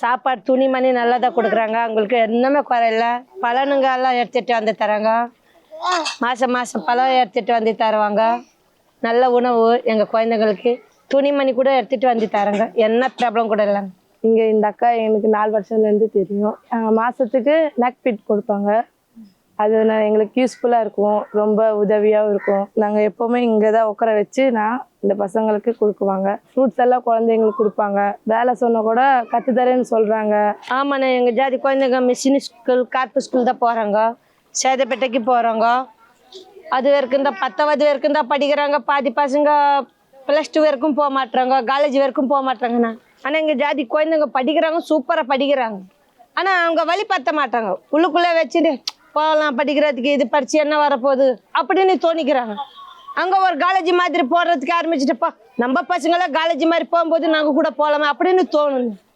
சாப்பாடு துணிமணி நல்லா தான் கொடுக்குறாங்க. அவங்களுக்கு என்னமே குறையில. பலனுங்க எல்லாம் எடுத்துகிட்டு வந்து தராங்க. மாதம் மாதம் பழம் எடுத்துகிட்டு வந்து தருவாங்க. நல்ல உணவு எங்கள் குழந்தைங்களுக்கு. துணிமணி கூட எடுத்துகிட்டு வந்து தராங்க. என்ன ப்ராப்ளம் கூட இல்லைங்க. இங்கே இந்த அக்கா எனக்கு 4 வருஷத்துலேருந்து தெரியும். மாதத்துக்கு நெக் பிட் கொடுப்பாங்க. அது எங்களுக்கு யூஸ்ஃபுல்லாக இருக்கும். ரொம்ப உதவியாகவும் இருக்கும். நாங்கள் எப்போவுமே இங்கே தான் உட்கார வச்சு இந்த பசங்களுக்கு கொடுக்குவாங்க. ஃப்ரூட்ஸ் எல்லாம் குழந்தைங்களுக்கு கொடுப்பாங்க. வேலை சொன்னால் கூட கற்றுத்தரேன்னு சொல்கிறாங்க. ஆமாண்ணே, எங்கள் ஜாதி குழந்தைங்க மிஷின் ஸ்கூல் கார்ப்பு ஸ்கூல் தான் போகிறாங்க. சேதப்பேட்டைக்கு போகிறாங்க. அது வரைக்கும் தான் 10வது வரைக்கும் தான் படிக்கிறாங்க. பாதி பசங்க +2 வரைக்கும் போக மாட்டாங்க. காலேஜ் வரைக்கும் போக மாட்டாங்கண்ணா. ஆனால் எங்கள் ஜாதி குழந்தைங்க படிக்கிறாங்க, சூப்பராக படிக்கிறாங்க. ஆனால் அவங்க வழி பற்ற மாட்டாங்க. உள்ளுக்குள்ளே வச்சுட்டு போகலாம் படிக்கிறதுக்கு, இது படிச்சு என்ன வரப்போகுது அப்படின்னு தோணிக்கிறாங்க. அங்கே ஒரு காலேஜ் மாதிரி போடுறதுக்கு ஆரம்பிச்சுட்டப்பா, நம்ம பசங்களாம் காலேஜ் மாதிரி போகும்போது நாங்கள் கூட போகலாமா அப்படின்னு தோணுங்க.